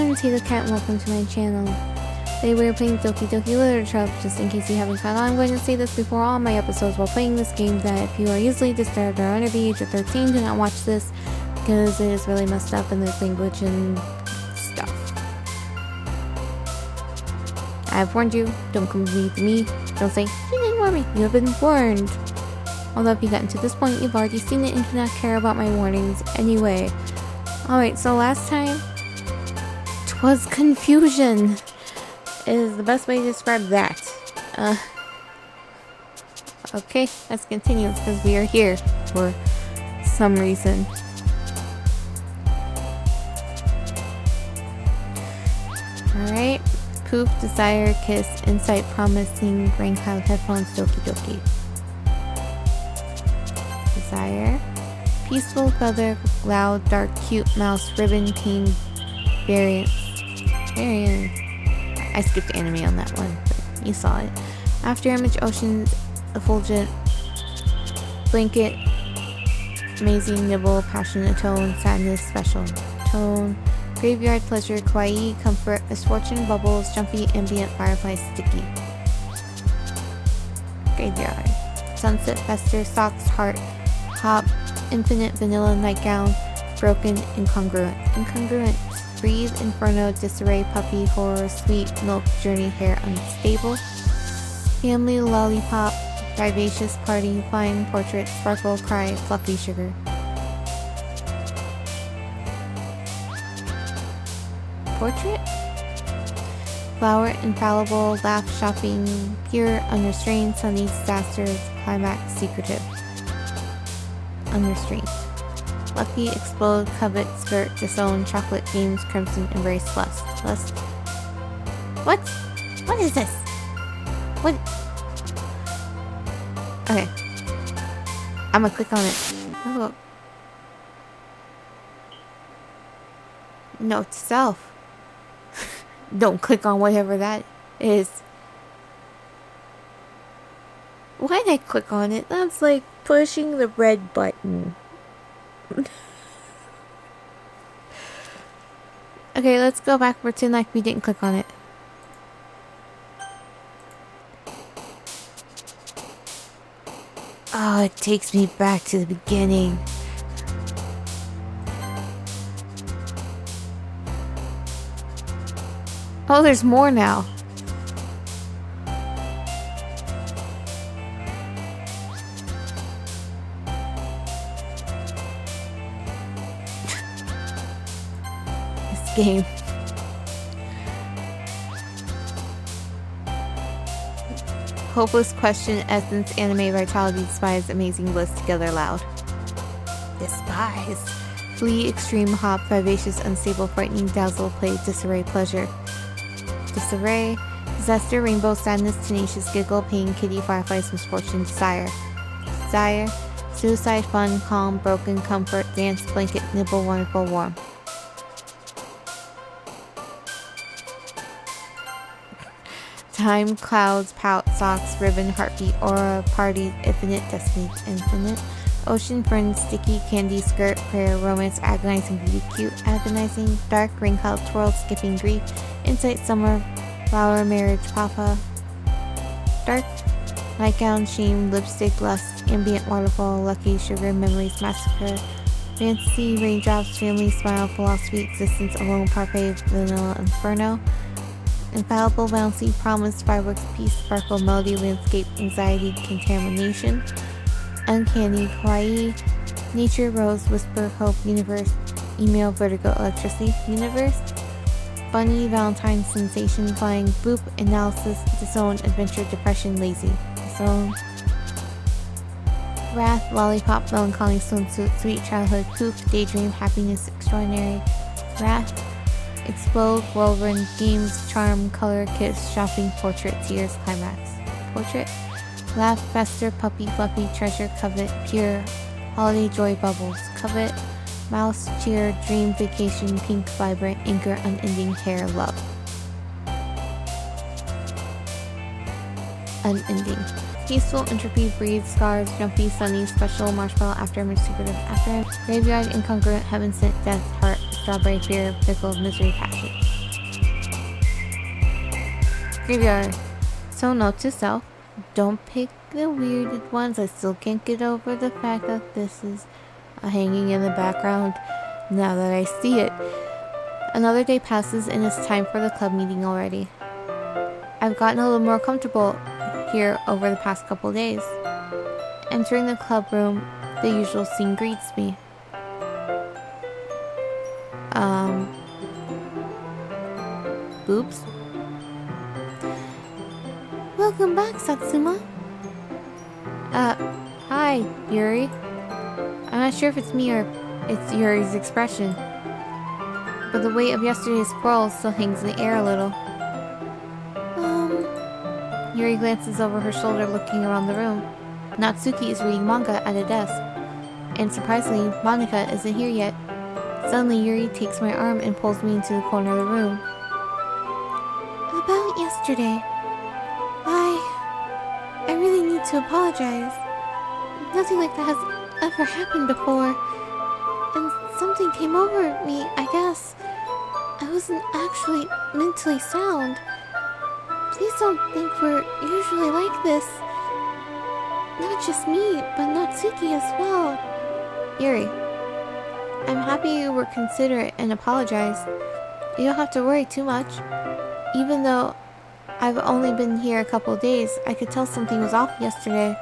I'm Tatocat and welcome to my channel. Today we are playing Doki Doki Literature. Just in case you haven't caught on, I'm going to say this before all my episodes while playing this game, that if you are easily disturbed or under the age of 13, do not watch this because it is really messed up and there's language and stuff. I have warned you, don't come to me, don't say, you didn't warn me, you have been warned. Although if you gotten to this point, you've already seen it and do not care about my warnings anyway. Alright, so last time, 'twas confusion is the best way to describe that. Okay, let's continue because we are here for some reason. Alright, Poof, Desire, Kiss, Insight, Promising, Rain Cloud, Headphones, Doki Doki. Desire, Peaceful, Feather, Loud, Dark, Cute, Mouse, Ribbon, Pain, Variant. I skipped anime on that one, but you saw it. After Image, Ocean, Effulgent, Blanket, Amazing, Nibble, Passionate Tone, Sadness, Special Tone, Graveyard, Pleasure, Kawaii, Comfort, Misfortune, Bubbles, Jumpy, Ambient, Firefly, Sticky. Graveyard. Sunset, Fester, Socks, Heart, Hop, Infinite, Vanilla, Nightgown, Broken, Incongruent. Incongruent. Breathe, Inferno, Disarray, Puppy, Horror, Sweet, Milk, Journey, Hair, Unstable. Family, Lollipop, Vivacious, Party, Flying, Portrait, Sparkle, Cry, Fluffy, Sugar. Portrait? Flower, Infallible, Laugh, Shopping, Pure, Unrestrained, Sunny, Disasters, Climax, Secretive. Unrestrained. Lucky, Explode, Covet, Skirt, Disown, Chocolate, Games, Crimson, Embrace, Lust. Lust. What? What is this? What? Okay. I'm gonna click on it. Oh. Note to self. Don't click on whatever that is. Why'd I click on it? That's like pushing the red button. Okay, let's go back, pretend like we didn't click on it. Oh, it takes me back to the beginning. Oh, there's more now. Game. Hopeless, Question, Essence, Anime, Vitality, Despise, Amazing, Bliss, Together, Loud. Despise. Flee, Extreme, Hop, Vivacious, Unstable, Frightening, Dazzle, Play, Disarray, Pleasure. Disarray. Disaster, Rainbow, Sadness, Tenacious, Giggle, Pain, Kitty, Fireflies, Misfortune, Desire. Desire. Suicide, Fun, Calm, Broken, Comfort, Dance, Blanket, Nibble, Wonderful, Warm. Time, Clouds, Pout, Socks, Ribbon, Heartbeat, Aura, Party, Infinite, Destiny, Infinite. Ocean, Friend, Sticky, Candy, Skirt, Prayer, Romance, Agonizing, Beauty, Cute, Agonizing, Dark, Rain Cloud, Twirl, Skipping, Grief, Insight, Summer, Flower, Marriage, Papa. Dark, Nightgown, Shame, Lipstick, Lust, Ambient, Waterfall, Lucky, Sugar, Memories, Massacre, Fantasy, Raindrops, Family, Smile, Philosophy, Existence, Alone, Parfait, Vanilla, Inferno. Infallible, Bouncy, Promise, Fireworks, Peace, Sparkle, Melody, Landscape, Anxiety, Contamination. Uncanny, Kawaii, Nature, Rose, Whisper, Hope, Universe, Email, Vertigo, Electricity, Universe. Bunny, Valentine, Sensation, Flying, Boop, Analysis, Disown, Adventure, Depression, Lazy. Disown. Wrath, Lollipop, Melancholy, Swimsuit, Sweet Childhood, Poof, Daydream, Happiness, Extraordinary. Wrath. Explode, Whirlwind, Games, Charm, Color, Kiss, Shopping, Portrait, Tears, Climax. Portrait. Laugh, Fester, Puppy, Fluffy, Treasure, Covet, Pure, Holiday, Joy, Bubbles. Covet. Mouse, Cheer, Dream, Vacation, Pink, Vibrant, Anchor, Unending, Hair, Love. Unending. Peaceful, Entropy, Breathe, Scars, Jumpy, Sunny, Special, Marshmallow, Afterimage, Secretive, After, Graveyard, Incongruent, Heaven Sent, Death, Heart, Strawberry, Fear, Pickle, Misery, Passion. Graveyard. So note to self, don't pick the weirded ones. I still can't get over the fact that this is hanging in the background now that I see it. Another day passes and it's time for the club meeting already. I've gotten a little more comfortable here over the past couple days. Entering the club room, the usual scene greets me. Boobs? Welcome back, Satsuma. Hi, Yuri. I'm not sure if it's me or it's Yuri's expression, but the weight of yesterday's quarrel still hangs in the air a little. Yuri glances over her shoulder looking around the room. Natsuki is reading manga at a desk, and surprisingly, Monika isn't here yet. Suddenly, Yuri takes my arm and pulls me into the corner of the room. About yesterday, I really need to apologize. Nothing like that has ever happened before, and something came over me, I guess. I wasn't actually mentally sound. Please don't think we're usually like this. Not just me, but Natsuki as well. Yuri, I'm happy you were considerate and apologized. You don't have to worry too much. Even though I've only been here a couple days, I could tell something was off yesterday.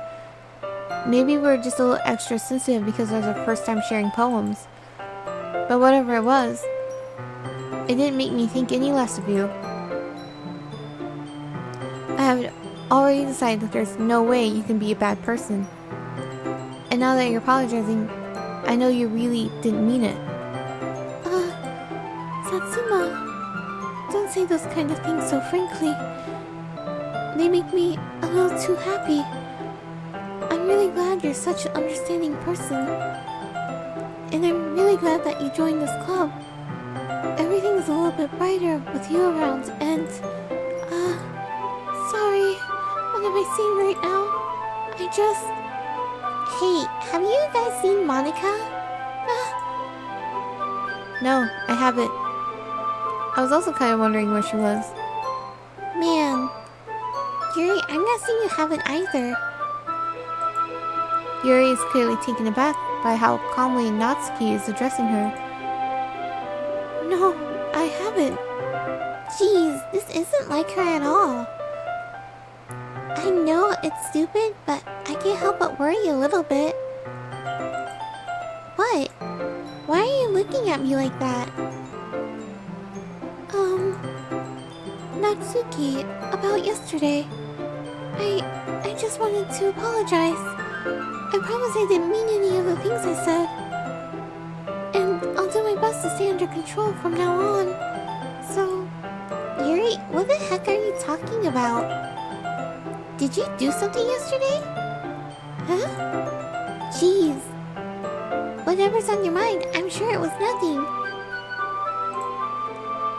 Maybe we're just a little extra sensitive because it was our first time sharing poems. But whatever it was, it didn't make me think any less of you. I have already decided that there's no way you can be a bad person. And now that you're apologizing, I know you really didn't mean it. Satsuma, don't say those kind of things so frankly. They make me a little too happy. I'm really glad you're such an understanding person. And I'm really glad that you joined this club. Everything is a little bit brighter with you around and... Sorry, what am I saying right now? Hey, have you guys seen Monika? No, I haven't. I was also kind of wondering where she was. Man, Yuri, I'm guessing you haven't either. Yuri is clearly taken aback by how calmly Natsuki is addressing her. No, I haven't. Jeez, this isn't like her at all. I know it's stupid, but I can't help but worry a little bit. What? Why are you looking at me like that? Natsuki, about yesterday. I just wanted to apologize. I promise I didn't mean any of the things I said. And I'll do my best to stay under control from now on. So, Yuri, what the heck are you talking about? Did you do something yesterday? Huh? Jeez. Whatever's on your mind, I'm sure it was nothing.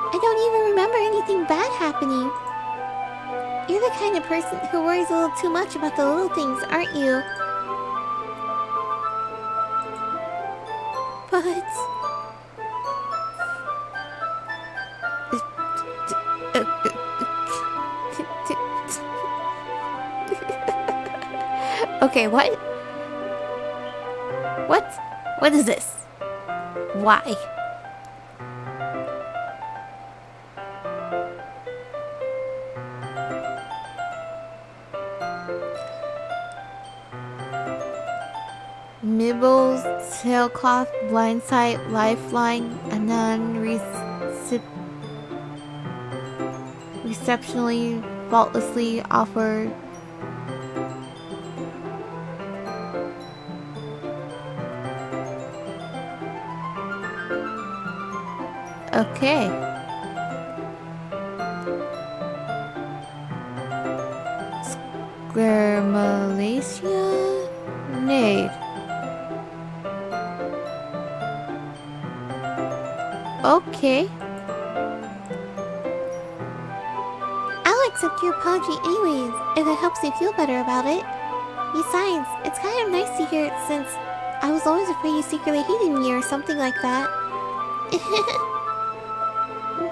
I don't even remember anything bad happening. You're the kind of person who worries a little too much about the little things, aren't you? But... Okay, what? What is this? Why? Mibbles, tailcloth, blindside, lifeline, anon, receptionally, faultlessly offered. Okay. Square Malaysia? Nade. Okay. I'll accept your apology anyways, if it helps you feel better about it. Besides, it's kind of nice to hear it since I was always afraid you secretly hated me or something like that.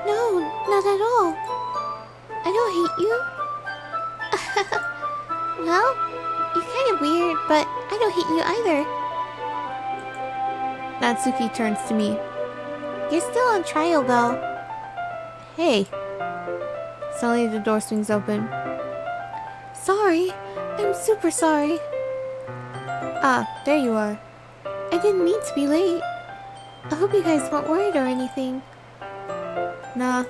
No, not at all. I don't hate you. Well, you're kind of weird, but I don't hate you either. Natsuki turns to me. You're still on trial, though. Hey. Suddenly the door swings open. Sorry. I'm super sorry. Ah, there you are. I didn't mean to be late. I hope you guys weren't worried or anything. Nah.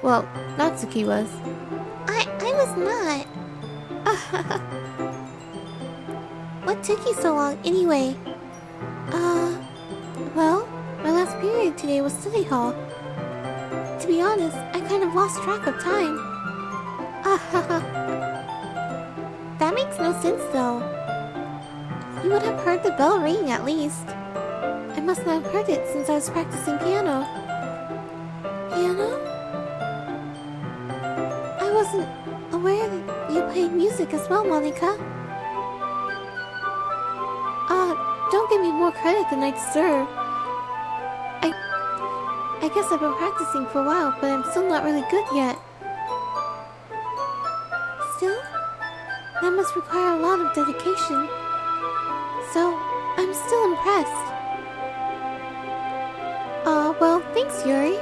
Well, Natsuki was. I was not. What took you so long, anyway? Well, my last period today was study hall. To be honest, I kind of lost track of time. That makes no sense, though. You would have heard the bell ring at least. I must not have heard it since I was practicing piano. Piano? I wasn't aware that you played music as well, Monica. Don't give me more credit than I deserve. I guess I've been practicing for a while, but I'm still not really good yet. Still, that must require a lot of dedication. So, I'm still impressed. Well, thanks, Yuri.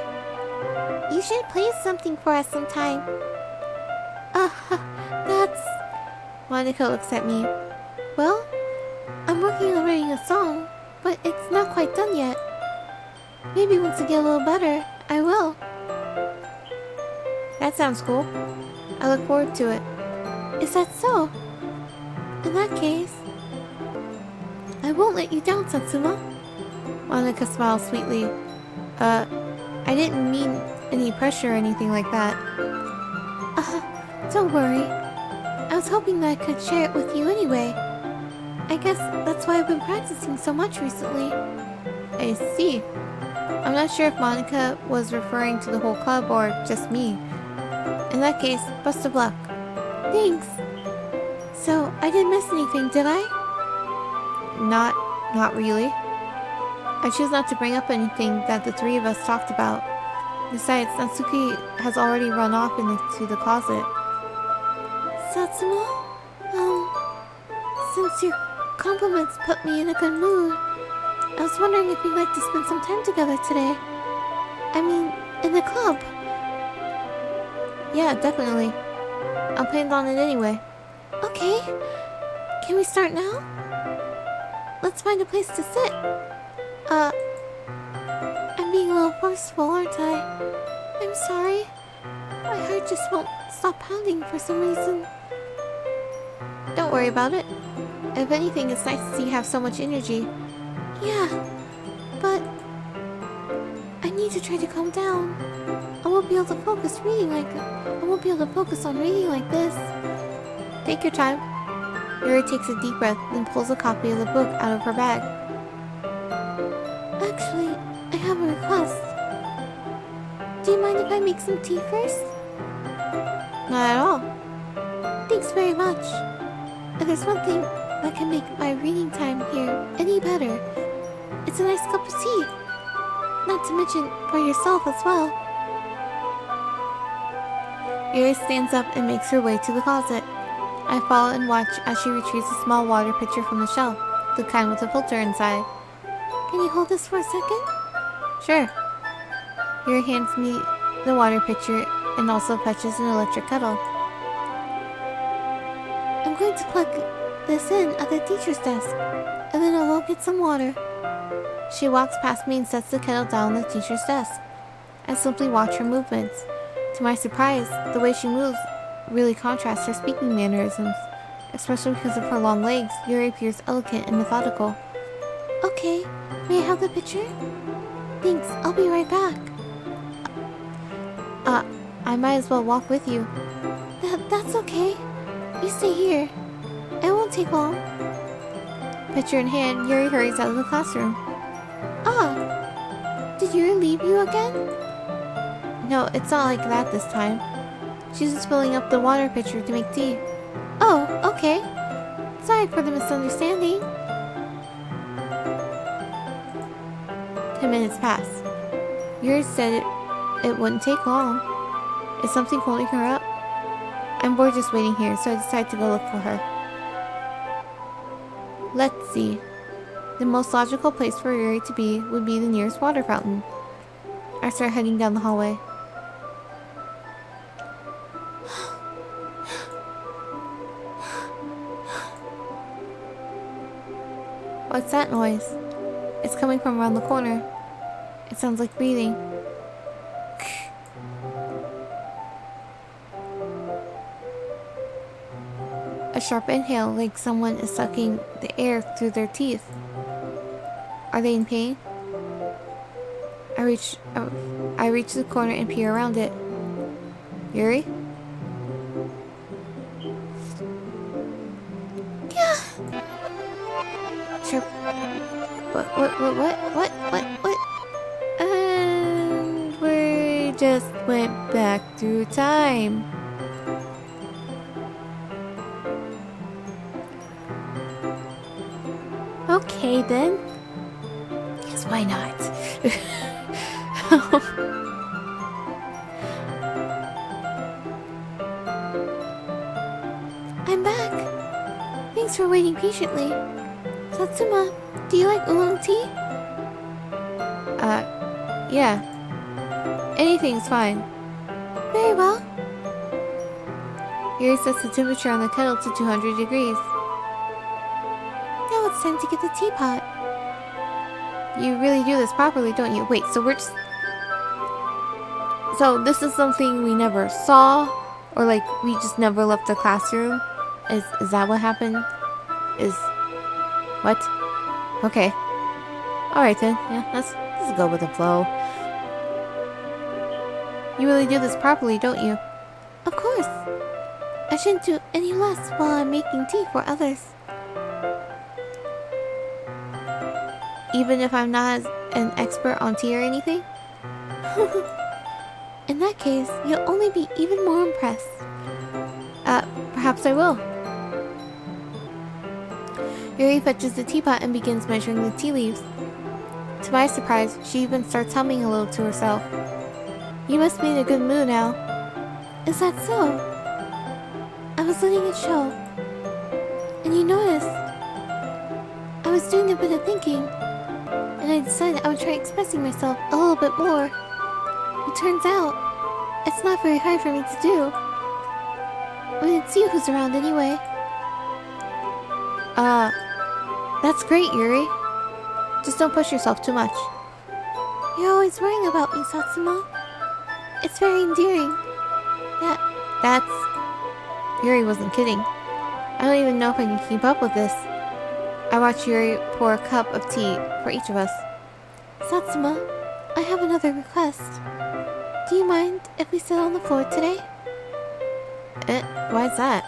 You should play something for us sometime. That's... Monica looks at me. Well, I'm working on writing a song, but it's not quite done yet. Maybe once I get a little better, I will. That sounds cool. I look forward to it. Is that so? In that case, I won't let you down, Satsuma. Monica smiles sweetly. I didn't mean any pressure or anything like that. Don't worry. I was hoping that I could share it with you anyway. I guess that's why I've been practicing so much recently. I see. I'm not sure if Monica was referring to the whole club or just me. In that case, best of luck. Thanks. So, I didn't miss anything, did I? Not really. I choose not to bring up anything that the three of us talked about. Besides, Natsuki has already run off into the closet. Satsuma? Since your compliments put me in a good mood, I was wondering if you'd like to spend some time together today. I mean, in the club. Yeah, definitely. I planned on it anyway. Okay. Can we start now? Let's find a place to sit. I'm being a little forceful, aren't I? I'm sorry. My heart just won't stop pounding for some reason. Don't worry about it. If anything, it's nice to see you have so much energy. Yeah, but I need to try to calm down. I won't be able to focus on reading like this. Take your time. Yuri takes a deep breath, then pulls a copy of the book out of her bag. Actually, I have a request. Do you mind if I make some tea first? Not at all. Thanks very much. If there's one thing that can make my reading time here any better, it's a nice cup of tea. Not to mention for yourself as well. Yuri stands up and makes her way to the closet. I follow and watch as she retrieves a small water pitcher from the shelf, the kind with a filter inside. Can you hold this for a second? Sure. Yuri hands me the water pitcher and also fetches an electric kettle. I'm going to plug this in at the teacher's desk, and then I'll go get some water. She walks past me and sets the kettle down on the teacher's desk. I simply watch her movements. To my surprise, the way she moves really contrasts her speaking mannerisms. Especially because of her long legs, Yuri appears elegant and methodical. Okay, may I have the pitcher? Thanks, I'll be right back. I might as well walk with you. That's okay. You stay here. It won't take long. Pitcher in hand, Yuri hurries out of the classroom. Did Yuri leave you again? No, it's not like that this time. She's just filling up the water pitcher to make tea. Oh, okay. Sorry for the misunderstanding. 10 minutes pass. Yuri said it wouldn't take long. Is something holding her up? I'm bored just waiting here, so I decide to go look for her. Let's see. The most logical place for Yuri to be would be the nearest water fountain. I start heading down the hallway. What's that noise? It's coming from around the corner. It sounds like breathing. A sharp inhale, like someone is sucking the air through their teeth. Are they in pain? I reach the corner and peer around it. Yuri? Yeah. Sure. What? And we just went back through time. Okay then. Yes, why not? I'm back. Thanks for waiting patiently. Satsuma, do you like oolong tea? Yeah. Anything's fine. Very well. Yuri sets the temperature on the kettle to 200 degrees. Now it's time to get the teapot. You really do this properly, don't you? Wait, so So this is something we never saw? Or like, we just never left the classroom? Is that what happened? What? Okay. Alright then. Yeah, let's go with the flow. You really do this properly, don't you? Of course. I shouldn't do any less while I'm making tea for others. Even if I'm not an expert on tea or anything? In that case, you'll only be even more impressed. Perhaps I will. Yuri fetches the teapot and begins measuring the tea leaves. To my surprise, she even starts humming a little to herself. You must be in a good mood now. Is that so? I was letting it show. And you noticed. I was doing a bit of thinking. And I decided I would try expressing myself a little bit more. It turns out, it's not very hard for me to do. When it's you who's around anyway. That's great, Yuri. Just don't push yourself too much. You're always worrying about me, Satsuma. It's very endearing. That's... Yuri wasn't kidding. I don't even know if I can keep up with this. I watch Yuri pour a cup of tea for each of us. Satsuma, I have another request. Do you mind if we sit on the floor today? Why's that?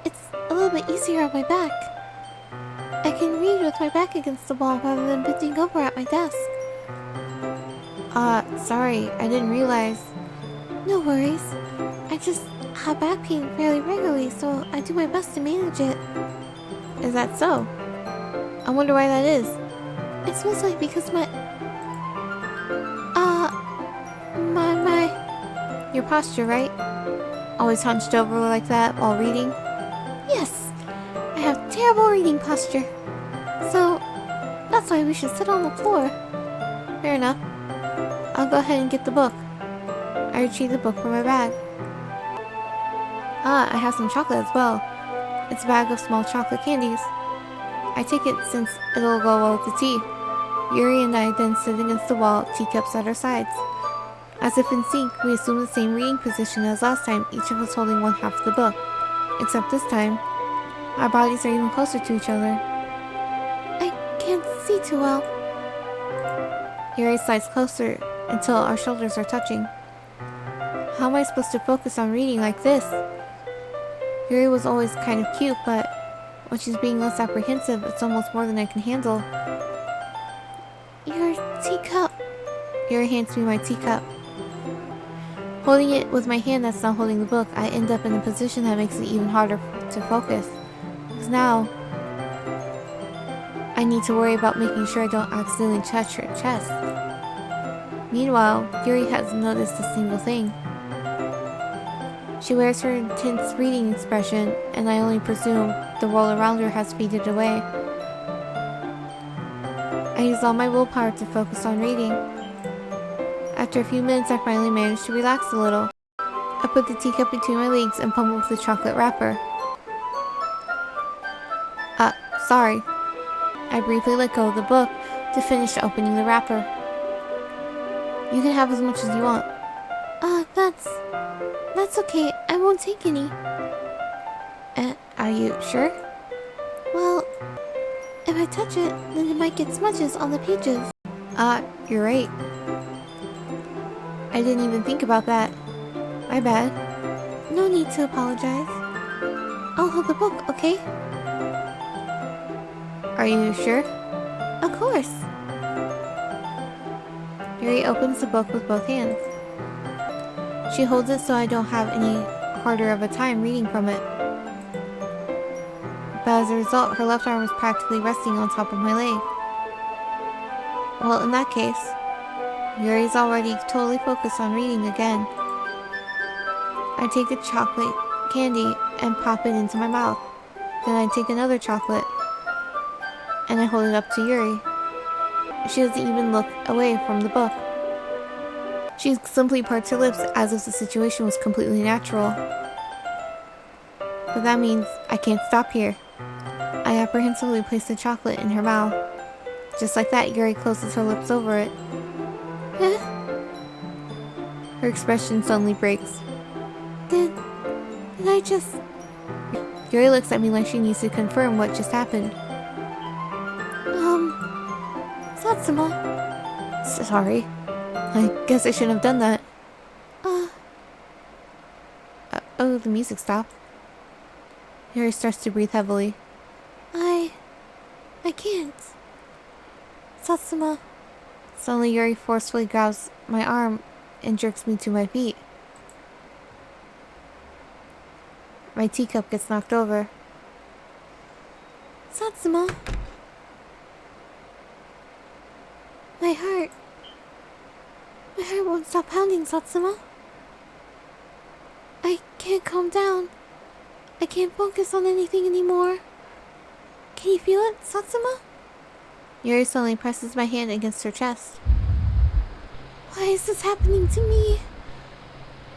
It's a little bit easier on my back. I can read with my back against the wall rather than bending over at my desk. Sorry, I didn't realize. No worries. I just have back pain fairly regularly, so I do my best to manage it. Is that so? I wonder why that is. It's mostly because my your posture, right? Always hunched over like that while reading? Yes! I have terrible reading posture. So, that's why we should sit on the floor. Fair enough. I'll go ahead and get the book. I retrieve the book from my bag. I have some chocolate as well. It's a bag of small chocolate candies. I take it since it'll go well with the tea. Yuri and I then sit against the wall, teacups at our sides. As if in sync, we assume the same reading position as last time, each of us holding one half of the book. Except this time, our bodies are even closer to each other. I can't see too well. Yuri slides closer until our shoulders are touching. How am I supposed to focus on reading like this? Yuri was always kind of cute, but when she's being less apprehensive, it's almost more than I can handle. Your teacup. Yuri hands me my teacup. Holding it with my hand that's not holding the book, I end up in a position that makes it even harder to focus. Because now, I need to worry about making sure I don't accidentally touch her chest. Meanwhile, Yuri hasn't noticed a single thing. She wears her intense reading expression, and I only presume the world around her has faded away. I use all my willpower to focus on reading. After a few minutes, I finally managed to relax a little. I put the teacup between my legs and pummeled with the chocolate wrapper. Sorry. I briefly let go of the book to finish opening the wrapper. You can have as much as you want. That's okay. I won't take any. Are you sure? Well, if I touch it, then it might get smudges on the pages. You're right. I didn't even think about that. My bad. No need to apologize. I'll hold the book, okay? Are you sure? Of course. Yuri opens the book with both hands. She holds it so I don't have any harder of a time reading from it. But as a result, her left arm is practically resting on top of my leg. Well, in that case, Yuri's already totally focused on reading again. I take the chocolate candy and pop it into my mouth. Then I take another chocolate and I hold it up to Yuri. She doesn't even look away from the book. She simply parts her lips as if the situation was completely natural. But that means I can't stop here. I apprehensively place the chocolate in her mouth. Just like that, Yuri closes her lips over it. Her expression suddenly breaks. Did I just... Yuri looks at me like she needs to confirm what just happened. Satsuma. Sorry. I guess I shouldn't have done that. Oh, the music stopped. Yuri starts to breathe heavily. I can't. Satsuma. Suddenly Yuri forcefully grabs my arm and jerks me to my feet. My teacup gets knocked over. Satsuma. My heart won't stop pounding, Satsuma. I can't calm down. I can't focus on anything anymore. Can you feel it, Satsuma? Yuri suddenly presses my hand against her chest. Why is this happening to me?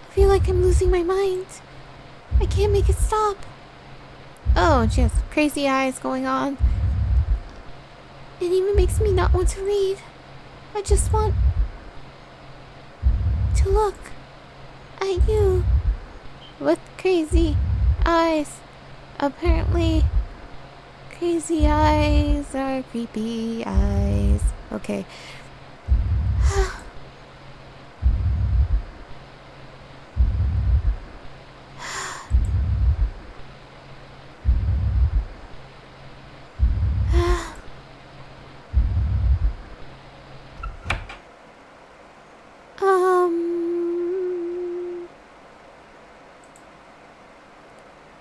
I feel like I'm losing my mind. I can't make it stop. Oh, and she has crazy eyes going on. It even makes me not want to read. I just want to look at you with crazy eyes. Apparently, crazy eyes are creepy eyes. Okay.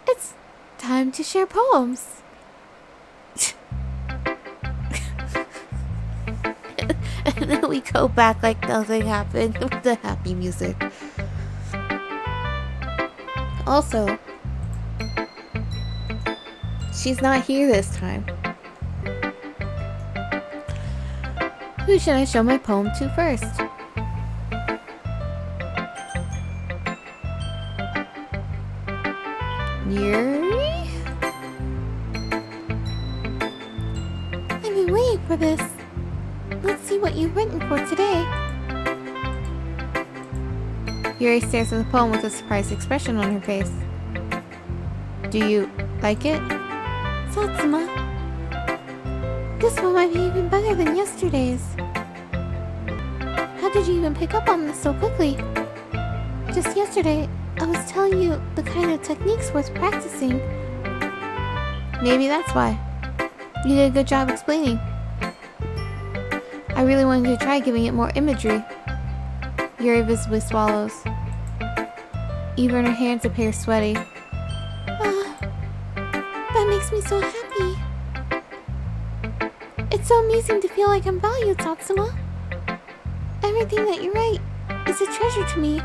It's time to share poems. And then we go back like nothing happened with the happy music. Also, she's not here this time. Who should I show my poem to first? Yuri? I've been waiting for this. Let's see what you've written for today. Yuri stares at the poem with a surprised expression on her face. Do you like it? Satsuma. This one might be even better than yesterday's. How did you even pick up on this so quickly? Just yesterday, I was telling you the kind of techniques worth practicing. Maybe that's why. You did a good job explaining. I really wanted to try giving it more imagery. Yuri visibly swallows. Even her hands appear sweaty. That makes me so happy. It's so amazing to feel like I'm valued, Satsuma. Everything that you write is a treasure to me.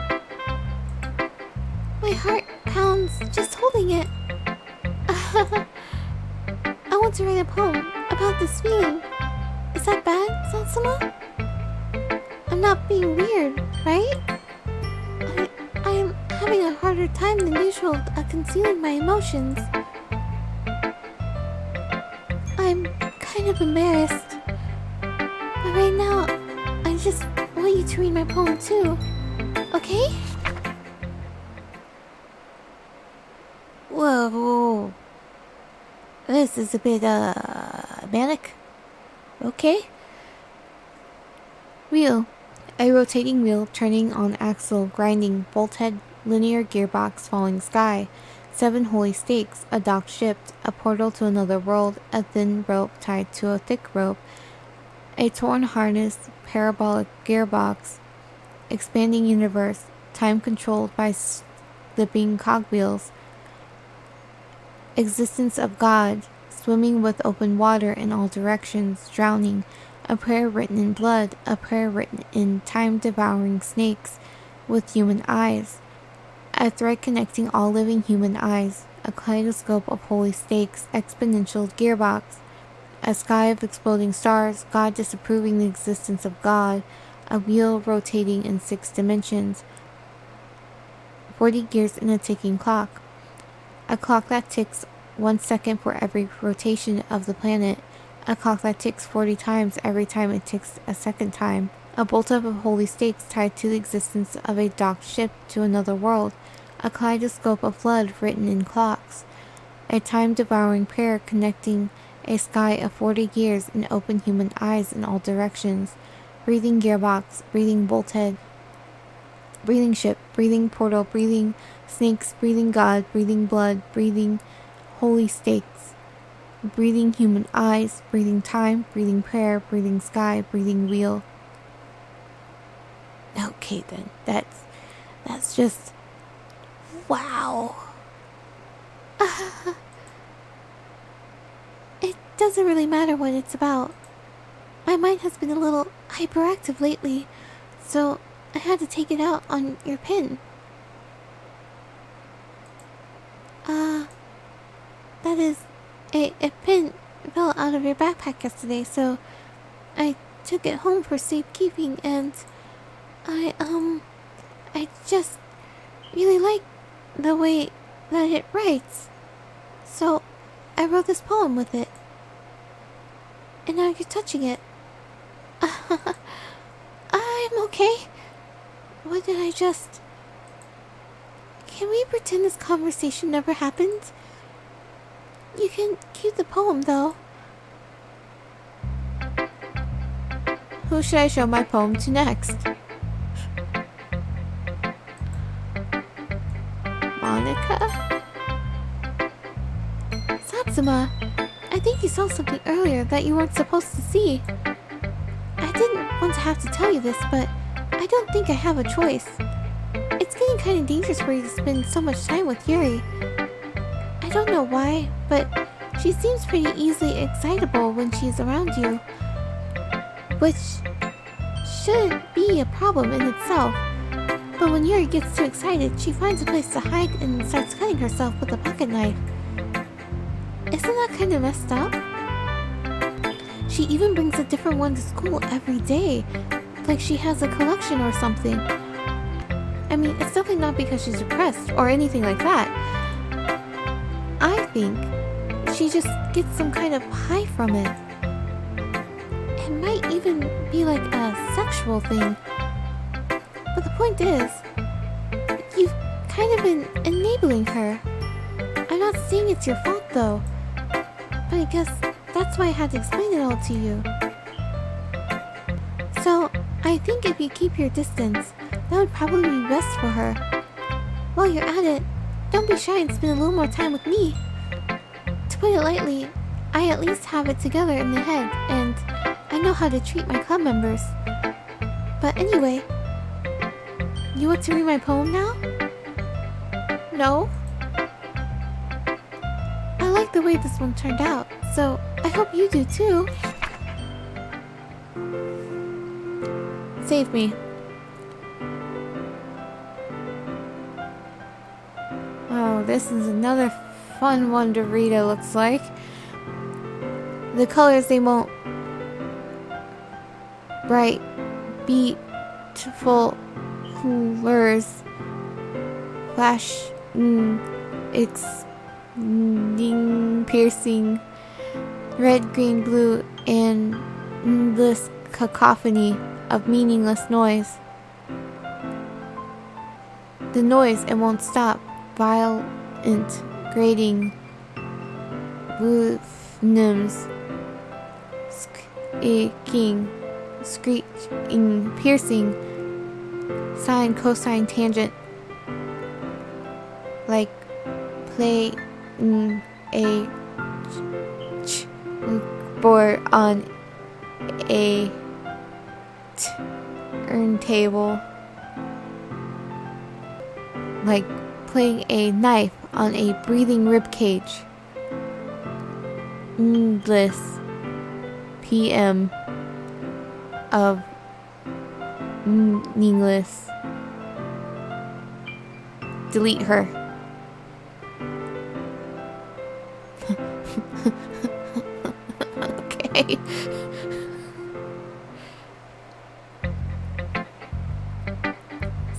My heart pounds just holding it. I want to write a poem about this feeling. Is that bad, Satsuma? I'm not being weird, right? I am having a harder time than usual at concealing my emotions. I'm kind of embarrassed. But right now, I just want you to read my poem too. Okay? Whoa. This is a bit, manic. Okay? Wheel. A rotating wheel turning on axle, grinding, bolt head, linear gearbox, falling sky. 7 holy stakes, a docked ship, a portal to another world, a thin rope tied to a thick rope, a torn harness, parabolic gearbox, expanding universe, time controlled by slipping cogwheels, existence of God, swimming with open water in all directions, drowning, a prayer written in blood, a prayer written in time-devouring snakes with human eyes, a thread connecting all living human eyes, a kaleidoscope of holy stakes, exponential gearbox, a sky of exploding stars, God disapproving the existence of God, a wheel rotating in 6 dimensions, 40 gears in a ticking clock, a clock that ticks 1 second for every rotation of the planet, a clock that ticks 40 times every time it ticks a second time, a bolt-up of holy stakes tied to the existence of a docked ship to another world, a kaleidoscope of blood written in clocks, a time-devouring prayer connecting a sky of 40 gears and open human eyes in all directions, breathing gearbox, breathing bolt-head, breathing ship, breathing portal, breathing snakes, breathing God, breathing blood, breathing holy stakes, breathing human eyes, breathing time, breathing prayer, breathing sky, breathing wheel. Okay then, that's just... wow. It doesn't really matter what it's about. My mind has been a little hyperactive lately, so I had to take it out on your pen. That is, a pin fell out of your backpack yesterday, so I took it home for safekeeping, and I just really like the way that it writes. So I wrote this poem with it. And now you're touching it. I'm okay. What did I just... Can we pretend this conversation never happened? You can keep the poem, though. Who should I show my poem to next? Monica? Satsuma, I think you saw something earlier that you weren't supposed to see. I didn't want to have to tell you this, but I don't think I have a choice. It's getting kind of dangerous for you to spend so much time with Yuri. I don't know why, but she seems pretty easily excitable when she's around you. Which shouldn't be a problem in itself. But when Yuri gets too excited, she finds a place to hide and starts cutting herself with a pocket knife. Isn't that kind of messed up? She even brings a different one to school every day, like she has a collection or something. I mean, it's definitely not because she's depressed or anything like that. I think she just gets some kind of high from it. It might even be like a sexual thing. But the point is, you've kind of been enabling her. I'm not saying it's your fault though, but I guess that's why I had to explain it all to you. So, I think if you keep your distance, that would probably be best for her. While you're at it, don't be shy and spend a little more time with me. To put it lightly, I at least have it together in the head, and I know how to treat my club members. But anyway, you want to read my poem now? No? I like the way this one turned out, so I hope you do too. Save me. this is another fun one to read, it looks like. The colors, they won't... Bright, beautiful colors. Flash, exceeding, piercing. Red, green, blue, and endless cacophony of meaningless noise. The noise, it won't stop. Violent, grating, rhythms, squeaking, screeching, piercing, sine, cosine, tangent, like playing a board on a turntable, like playing a knife on a breathing rib cage. Endless PM of meaningless. Delete her. Okay.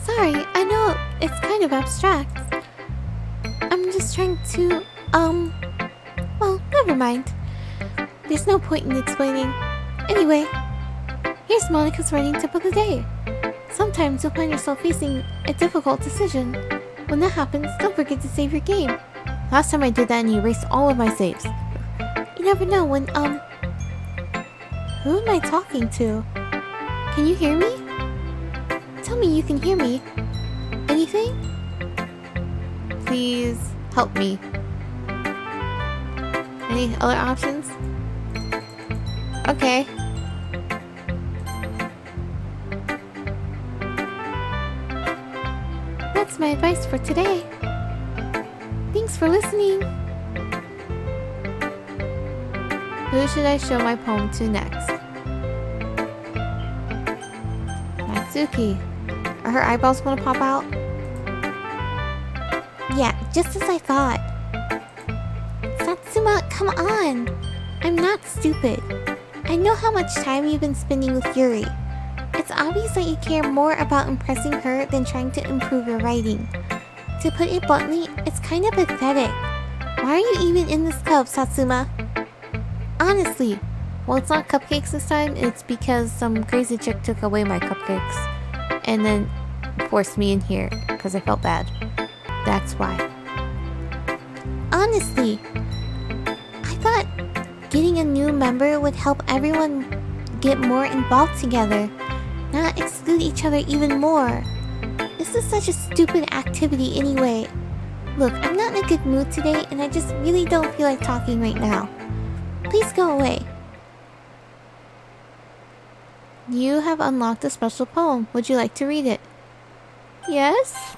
Sorry, I know it's kind of abstract. I'm just trying to, well, never mind. There's no point in explaining. Anyway, here's Monica's writing tip of the day. Sometimes you'll find yourself facing a difficult decision. When that happens, don't forget to save your game. Last time I did that and he erased all of my saves. You never know when, who am I talking to? Can you hear me? Tell me you can hear me. Anything? Please help me. Any other options? Okay. That's my advice for today. Thanks for listening. Who should I show my poem to next? Natsuki. Are her eyeballs gonna pop out? Yeah, just as I thought. Satsuma, come on! I'm not stupid. I know how much time you've been spending with Yuri. It's obvious that you care more about impressing her than trying to improve your writing. To put it bluntly, it's kind of pathetic. Why are you even in this club, Satsuma? Honestly, well, it's not cupcakes this time, it's because some crazy chick took away my cupcakes and then forced me in here because I felt bad. That's why. Honestly, I thought getting a new member would help everyone get more involved together, not exclude each other even more. This is such a stupid activity anyway. Look, I'm not in a good mood today and I just really don't feel like talking right now. Please go away. You have unlocked a special poem. Would you like to read it? Yes?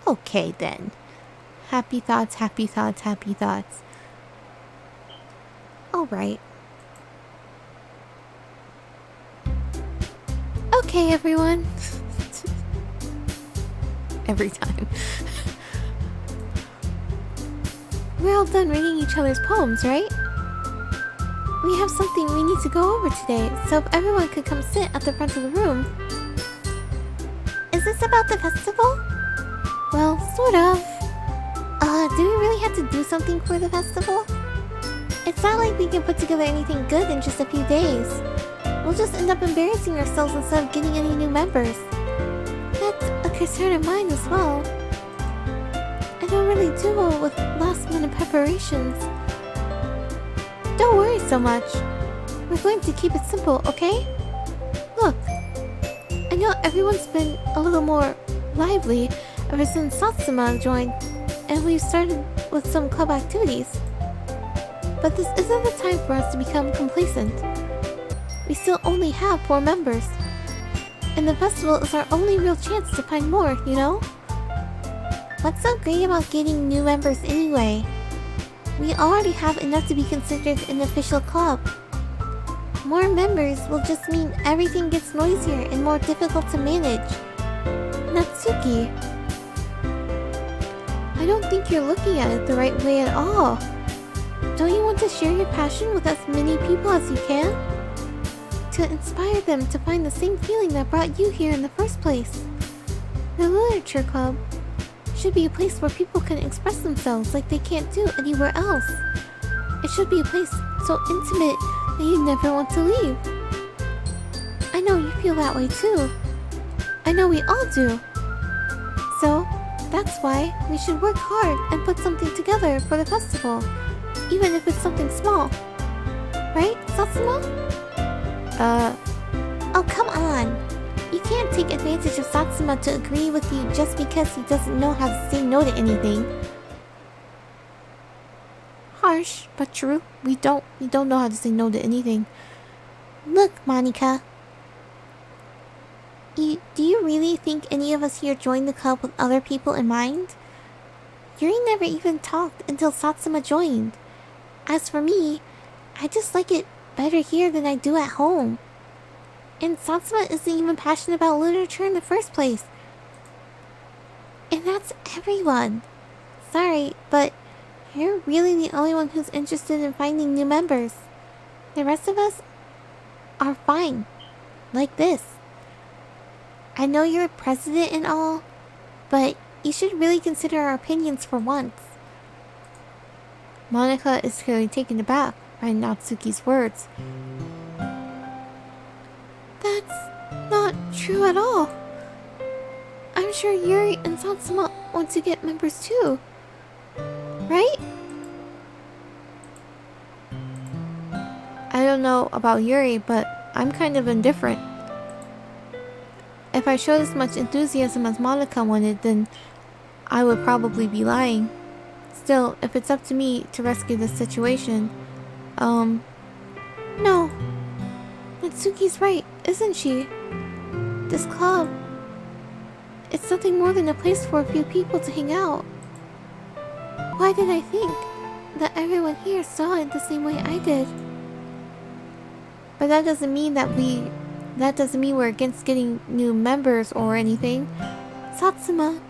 Okay then. Happy thoughts, happy thoughts, happy thoughts. Alright. Okay, everyone. Every time. We're all done reading each other's poems, right? We have something we need to go over today, so if everyone could come sit at the front of the room. Is this about the festival? Well, sort of. Do we really have to do something for the festival? It's not like we can put together anything good in just a few days. We'll just end up embarrassing ourselves instead of getting any new members. That's a concern of mine as well. I don't really do well with last-minute preparations. Don't worry so much. We're going to keep it simple, okay? Look, I know everyone's been a little more lively ever since Satsuma joined, and we've started with some club activities. But this isn't the time for us to become complacent. We still only have 4 members, and the festival is our only real chance to find more, you know? What's so great about getting new members anyway? We already have enough to be considered an official club. More members will just mean everything gets noisier and more difficult to manage. Natsuki, I don't think you're looking at it the right way at all. Don't you want to share your passion with as many people as you can? To inspire them to find the same feeling that brought you here in the first place. The Literature Club should be a place where people can express themselves like they can't do anywhere else. It should be a place so intimate that you never want to leave. I know you feel that way too. I know we all do. So, that's why we should work hard and put something together for the festival, even if it's something small. Right, Satsuma? Oh, come on. You can't take advantage of Satsuma to agree with you just because he doesn't know how to say no to anything. Harsh, but true. We don't know how to say no to anything. Look, Monika. Do you really think any of us here joined the club with other people in mind? Yuri never even talked until Satsuma joined. As for me, I just like it better here than I do at home. And Satsuma isn't even passionate about literature in the first place. And that's everyone. Sorry, but you're really the only one who's interested in finding new members. The rest of us are fine. Like this. I know you're president and all, but you should really consider our opinions for once. Monika is clearly taken aback by Natsuki's words. That's not true at all. I'm sure Yuri and Satsuma want to get members too. Right? I don't know about Yuri, but I'm kind of indifferent. If I showed as much enthusiasm as Monika wanted, then I would probably be lying. Still, if it's up to me to rescue this situation, no. Natsuki's right, isn't she? This club, it's nothing more than a place for a few people to hang out. Why did I think that everyone here saw it the same way I did? But that doesn't mean we're against getting new members or anything. Satsuma,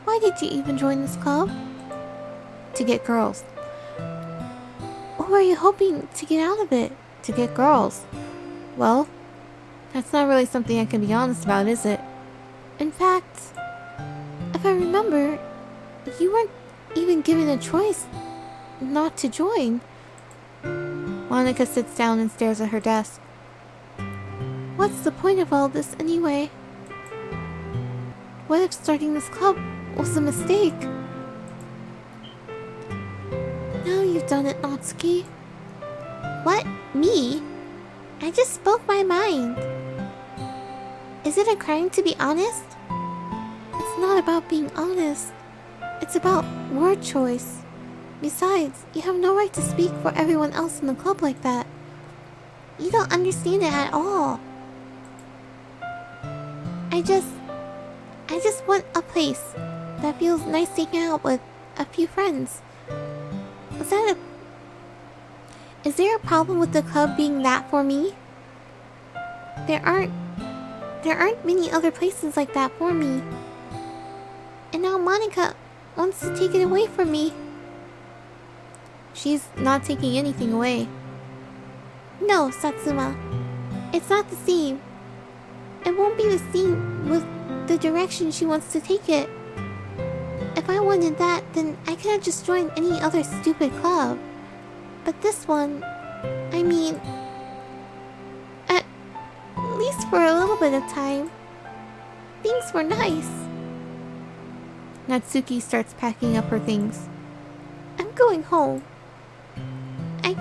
why did you even join this club? To get girls. What were you hoping to get out of it? To get girls. Well, that's not really something I can be honest about, is it? In fact, if I remember, you weren't even given a choice not to join. Monika sits down and stares at her desk. What's the point of all this anyway? What if starting this club was a mistake? Now you've done it, Natsuki. What? Me? I just spoke my mind. Is it a crime to be honest? It's not about being honest. It's about word choice. Besides, you have no right to speak for everyone else in the club like that. You don't understand it at all. I just want a place that feels nice to hang out with a few friends. Is there a problem with the club being that for me? There aren't many other places like that for me. And now Monika wants to take it away from me. She's not taking anything away. No, Satsuma. It's not the same. It won't be the same with the direction she wants to take it. If I wanted that, then I could have just joined any other stupid club. But this one, I mean, at least for a little bit of time, things were nice. Natsuki starts packing up her things. I'm going home. I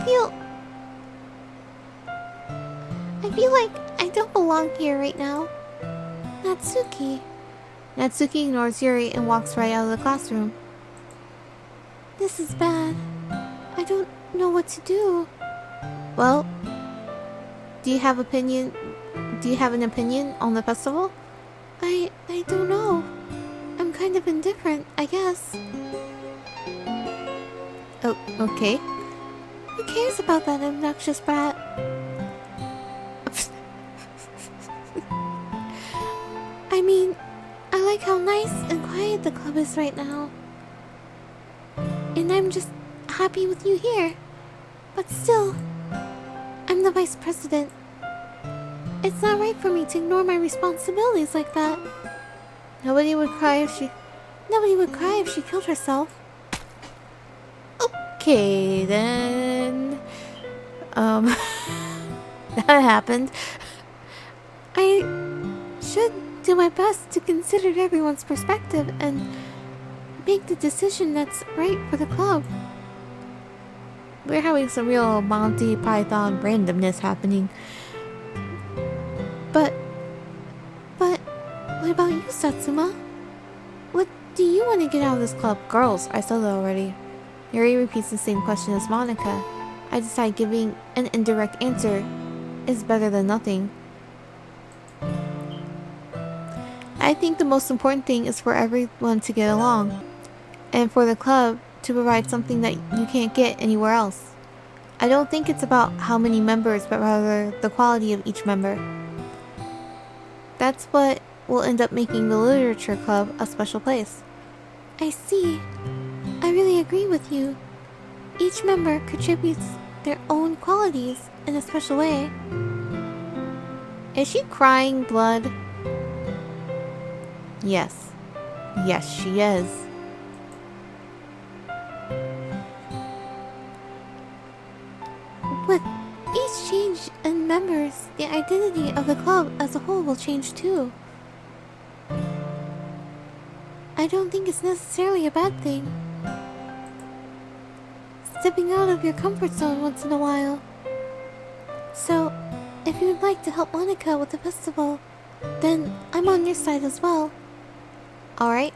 feel like I don't belong here right now. Natsuki. Natsuki ignores Yuri and walks right out of the classroom. This is bad. I don't know what to do. Well, do you have an opinion on the festival? I don't know. I'm kind of indifferent, I guess. Oh, okay. Who cares about that obnoxious brat? I mean, I like how nice and quiet the club is right now. And I'm just happy with you here. But still, I'm the vice president. It's not right for me to ignore my responsibilities like that. Nobody would cry if she killed herself. Okay, then. That happened. I should do my best to consider everyone's perspective and make the decision that's right for the club. We're having some real Monty Python randomness happening. But what about you, Satsuma? What do you want to get out of this club? Girls, I said that already. Yuri repeats the same question as Monica. I decide giving an indirect answer is better than nothing. I think the most important thing is for everyone to get along, and for the club to provide something that you can't get anywhere else. I don't think it's about how many members, but rather the quality of each member. That's what will end up making the literature club a special place. I see. I really agree with you. Each member contributes their own qualities in a special way. Is she crying blood? Yes. Yes, she is. With each change in members, the identity of the club as a whole will change too. I don't think it's necessarily a bad thing. Stepping out of your comfort zone once in a while. So, if you would like to help Monica with the festival, then I'm on your side as well. Alright.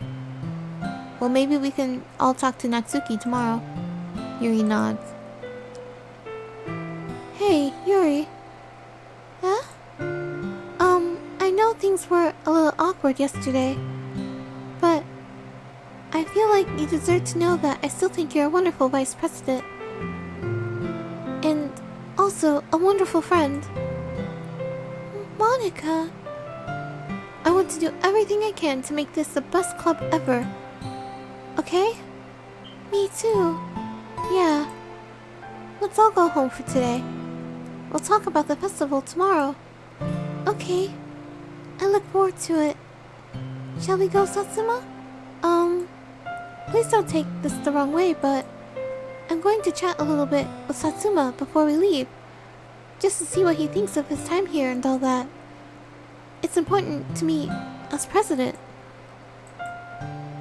Well, maybe we can all talk to Natsuki tomorrow. Yuri nods. Hey, Yuri. Huh? I know things were a little awkward yesterday, but I feel like you deserve to know that I still think you're a wonderful vice president. And also a wonderful friend. Monica. I want to do everything I can to make this the best club ever. Okay? Me too. Yeah. Let's all go home for today. We'll talk about the festival tomorrow. Okay. I look forward to it. Shall we go, Satsuma? Please don't take this the wrong way, but I'm going to chat a little bit with Satsuma before we leave, just to see what he thinks of his time here and all that. It's important to me as president.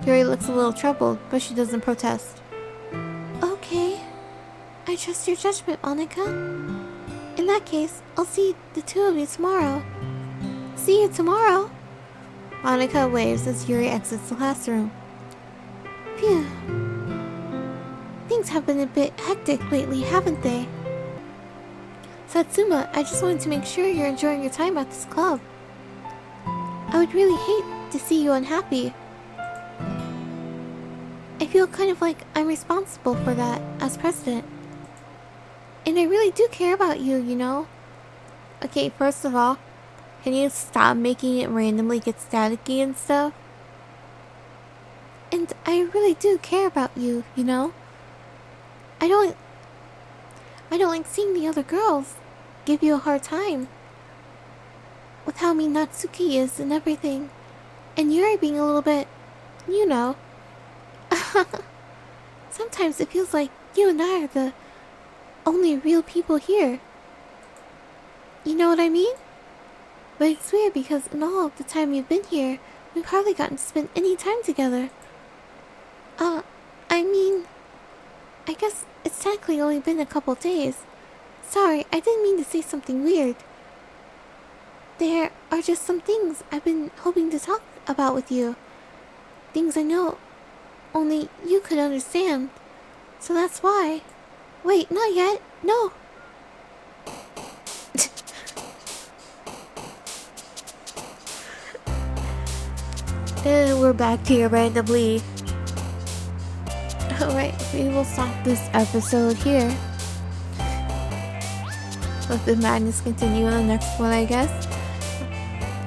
Yuri looks a little troubled, but she doesn't protest. Okay. I trust your judgment, Monica. In that case, I'll see the two of you tomorrow. See you tomorrow. Monica waves as Yuri exits the classroom. Phew. Things have been a bit hectic lately, haven't they? Satsuma, I just wanted to make sure you're enjoying your time at this club. I would really hate to see you unhappy. I feel kind of like I'm responsible for that as president. And I really do care about you, you know? Okay, first of all, can you stop making it randomly get staticky and stuff? And I really do care about you, you know? I don't like seeing the other girls give you a hard time. With how mean Natsuki is and everything. And Yuri being a little bit, you know. Sometimes it feels like you and I are the only real people here. You know what I mean? But it's weird because in all of the time you've been here, we've hardly gotten to spend any time together. I mean, I guess it's technically only been a couple days. Sorry, I didn't mean to say something weird. There are just some things I've been hoping to talk about with you. Things I know only you could understand. So that's why. Wait, not yet. No. And we're back here randomly. Alright, we will stop this episode here. Let the madness continue in the next one, I guess.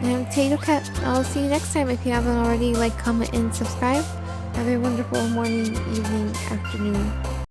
I'm Tatocat. I'll see you next time. If you haven't already, like, comment, and subscribe. Have a wonderful morning, evening, afternoon.